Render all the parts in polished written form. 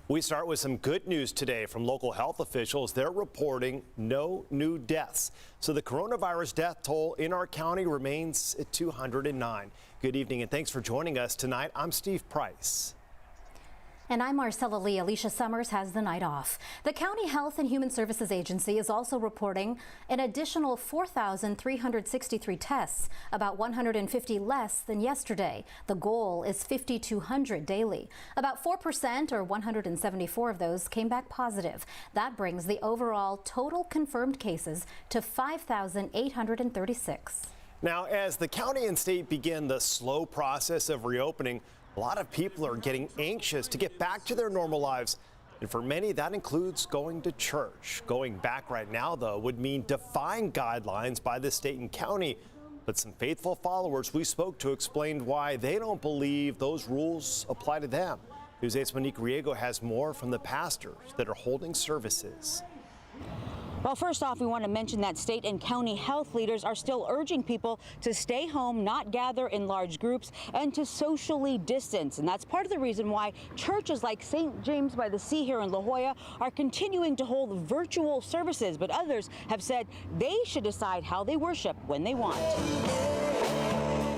We start with some good news today from local health officials. They're reporting no new deaths. So the coronavirus death toll in our county remains at 209. Good evening and thanks for joining us tonight. I'm Steve Price. And I'm Marcella Lee. Alicia Summers has the night off. The County Health and Human Services Agency is also reporting an additional 4,363 tests, about 150 less than yesterday. The goal is 5,200 daily. About 4% or 174 of those came back positive. That brings the overall total confirmed cases to 5,836. Now, as the county and state begin the slow process of reopening, a lot of people are getting anxious to get back to their normal lives. And for many, that includes going to church. Going back right now, though, would mean defying guidelines by the state and county. But some faithful followers we spoke to explained why they don't believe those rules apply to them. News 8's Monique Riego has more from the pastors that are holding services. Well, first off, we want to mention that state and county health leaders are still urging people to stay home, not gather in large groups, and to socially distance. And that's part of the reason why churches like St. James by the Sea here in La Jolla are continuing to hold virtual services. But others have said they should decide how they worship when they want.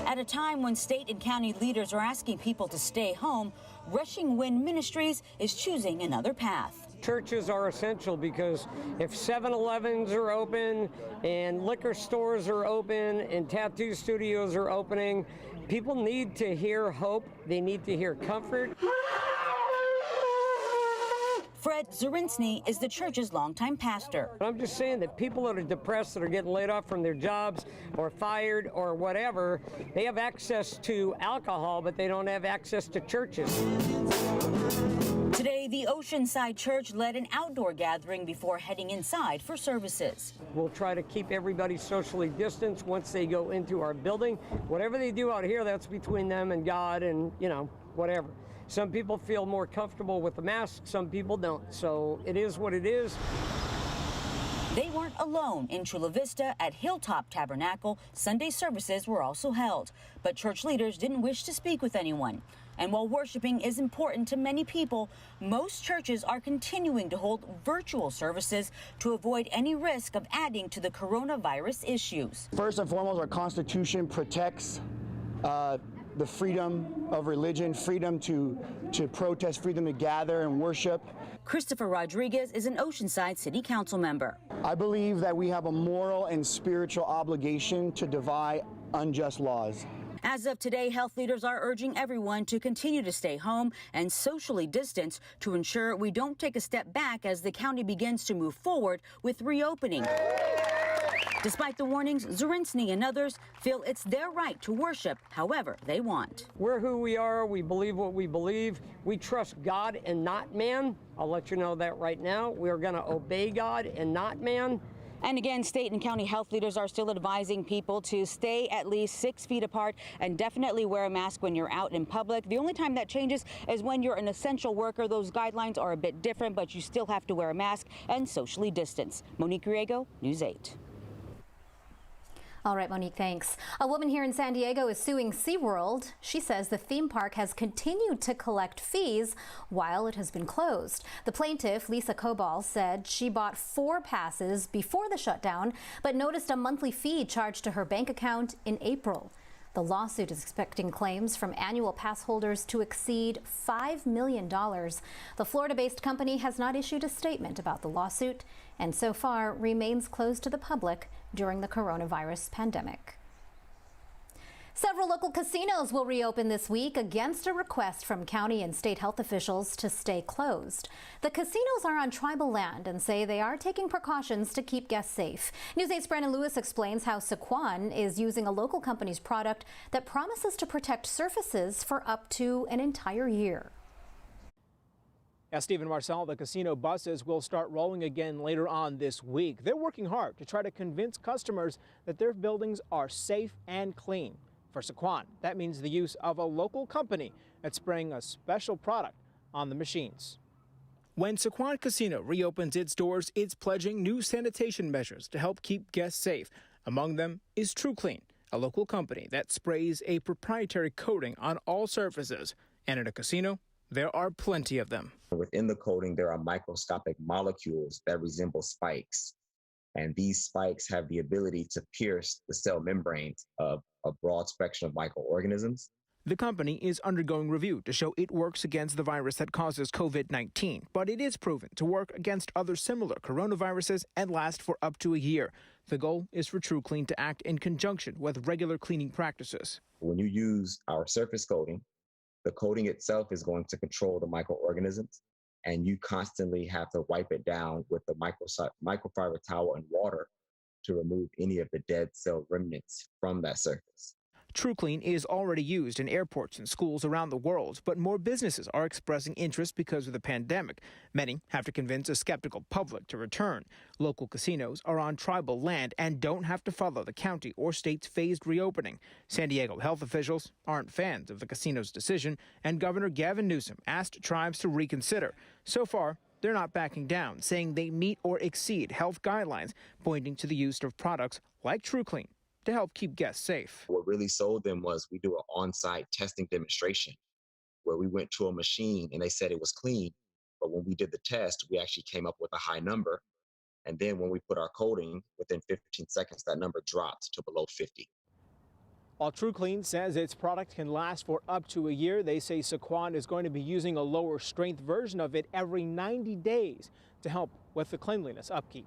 At a time when state and county leaders are asking people to stay home, Rushing Wind Ministries is choosing another path. Churches are essential because if 7-Elevens are open and liquor stores are open and tattoo studios are opening, people need to hear hope. They need to hear comfort. Fred Zurinsny is the church's longtime pastor. I'm just saying that people that are depressed, that are getting laid off from their jobs or fired or whatever, they have access to alcohol, but they don't have access to churches. Today, the Oceanside Church led an outdoor gathering before heading inside for services. We'll try to keep everybody socially distanced once they go into our building. Whatever they do out here, that's between them and God and, whatever. Some people feel more comfortable with the mask, some people don't. So it is what it is. They weren't alone. In Chula Vista at Hilltop Tabernacle, Sunday services were also held. But church leaders didn't wish to speak with anyone. And while worshiping is important to many people, most churches are continuing to hold virtual services to avoid any risk of adding to the coronavirus issues. First and foremost, our Constitution protects the freedom of religion, freedom to protest, freedom to gather and worship. Christopher Rodriguez is an Oceanside City Council member. I believe that we have a moral and spiritual obligation to defy unjust laws. As of today, health leaders are urging everyone to continue to stay home and socially distance to ensure we don't take a step back as the county begins to move forward with reopening. Despite the warnings, Zurinsny and others feel it's their right to worship however they want. We're who we are. We believe what we believe. We trust God and not man. I'll let you know that right now. We are going to obey God and not man. And again, state and county health leaders are still advising people to stay at least 6 feet apart and definitely wear a mask when you're out in public. The only time that changes is when you're an essential worker. Those guidelines are a bit different, but you still have to wear a mask and socially distance. Monique Riego, News 8. All right, Monique, thanks. A woman here in San Diego is suing SeaWorld. She says the theme park has continued to collect fees while it has been closed. The plaintiff, Lisa Cobal, said she bought 4 passes before the shutdown, but noticed a monthly fee charged to her bank account in April. The lawsuit is expecting claims from annual pass holders to exceed $5 million. The Florida-based company has not issued a statement about the lawsuit and so far remains closed to the public during the coronavirus pandemic. Several local casinos will reopen this week against a request from county and state health officials to stay closed. The casinos are on tribal land and say they are taking precautions to keep guests safe. News 8's Brandon Lewis explains how Sequan is using a local company's product that promises to protect surfaces for up to an entire year. As Stephen Marcel, the casino buses will start rolling again later on this week. They're working hard to try to convince customers that their buildings are safe and clean. For Sequan, that means the use of a local company that's spraying a special product on the machines. When Sequan Casino reopens its doors, it's pledging new sanitation measures to help keep guests safe. Among them is TruClean, a local company that sprays a proprietary coating on all surfaces. And at a casino, there are plenty of them. Within the coating, there are microscopic molecules that resemble spikes. And these spikes have the ability to pierce the cell membranes of a broad spectrum of microorganisms. The company is undergoing review to show it works against the virus that causes COVID-19, but it is proven to work against other similar coronaviruses and last for up to a year. The goal is for TruClean to act in conjunction with regular cleaning practices. When you use our surface coating, the coating itself is going to control the microorganisms, and you constantly have to wipe it down with the microfiber towel and water to remove any of the dead cell remnants from that surface. TruClean is already used in airports and schools around the world, but more businesses are expressing interest because of the pandemic. Many have to convince a skeptical public to return. Local casinos are on tribal land and don't have to follow the county or state's phased reopening. San Diego health officials aren't fans of the casino's decision, and Governor Gavin Newsom asked tribes to reconsider. So far, they're not backing down, saying they meet or exceed health guidelines, pointing to the use of products like TruClean to help keep guests safe. What really sold them was we do an on-site testing demonstration where we went to a machine and they said it was clean. But when we did the test, we actually came up with a high number. And then when we put our coating, within 15 seconds, that number dropped to below 50. While TruClean says its product can last for up to a year, they say Saquon is going to be using a lower strength version of it every 90 days to help with the cleanliness upkeep.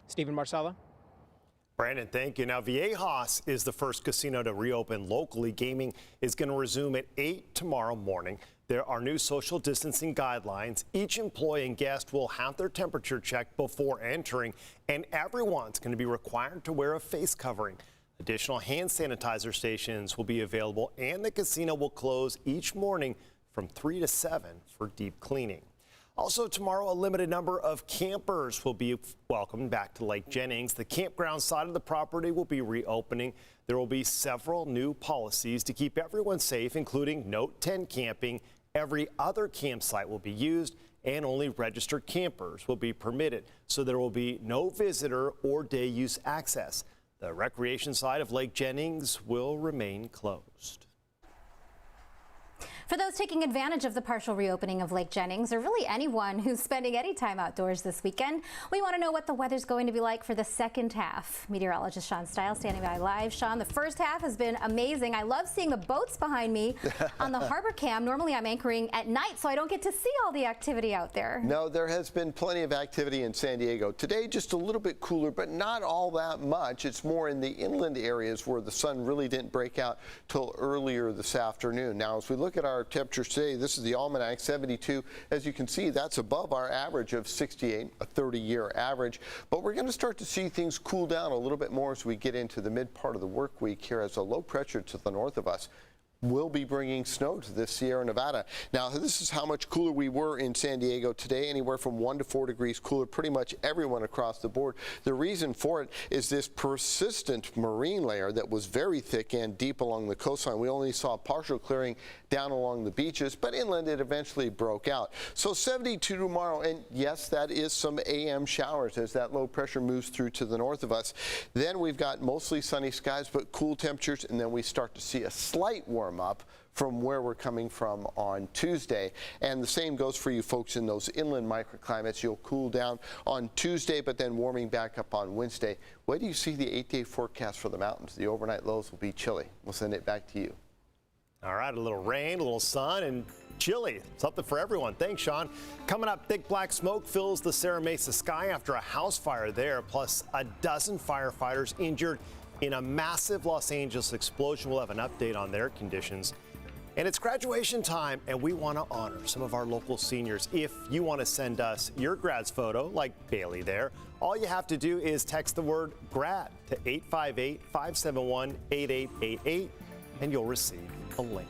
Stephen Marcella. Brandon, thank you. Now, Viejas is the first casino to reopen locally. Gaming is going to resume at 8 tomorrow morning. There are new social distancing guidelines. Each employee and guest will have their temperature checked before entering, and everyone's going to be required to wear a face covering. Additional hand sanitizer stations will be available, and the casino will close each morning from 3 to 7 for deep cleaning. Also tomorrow, a limited number of campers will be welcomed back to Lake Jennings. The campground side of the property will be reopening. There will be several new policies to keep everyone safe, including no tent camping. Every other campsite will be used, and only registered campers will be permitted. So there will be no visitor or day use access. The recreation side of Lake Jennings will remain closed. For those taking advantage of the partial reopening of Lake Jennings, or really anyone who's spending any time outdoors this weekend, we want to know what the weather's going to be like for the second half. Meteorologist Sean Stiles standing by live. Sean, the first half has been amazing. I love seeing the boats behind me on the harbor cam. Normally I'm anchoring at night, so I don't get to see all the activity out there. No, there has been plenty of activity in San Diego. Today, just a little bit cooler, but not all that much. It's more in the inland areas where the sun really didn't break out till earlier this afternoon. Now, as we look at our temperatures today, this is the almanac, 72. As you can see, that's above our average of 68, a 30-year average. But we're going to start to see things cool down a little bit more as we get into the mid part of the work week here, as a low pressure to the north of us will be bringing snow to this Sierra Nevada. Now, this is how much cooler we were in San Diego today, anywhere from 1 to 4 degrees cooler, pretty much everyone across the board. The reason for it is this persistent marine layer that was very thick and deep along the coastline. We only saw partial clearing down along the beaches, but inland it eventually broke out. So 72 tomorrow, and yes, that is some AM showers as that low pressure moves through to the north of us. Then we've got mostly sunny skies, but cool temperatures, and then we start to see a slight warm up from where we're coming from on Tuesday. And the same goes for you folks in those inland microclimates. You'll cool down on Tuesday, but then warming back up on Wednesday. Wait till you see the 8-day forecast for the mountains. The overnight lows will be chilly. We'll send it back to you. All right, a little rain, a little sun, and chilly. Something for everyone. Thanks, Sean. Coming up, thick black smoke fills the Serra Mesa sky after a house fire there, plus a dozen firefighters injured in a massive Los Angeles explosion. We'll have an update on their conditions. And it's graduation time, and we want to honor some of our local seniors. If you want to send us your grad's photo, like Bailey there, all you have to do is text the word GRAD to 858-571-8888, and you'll receive a link.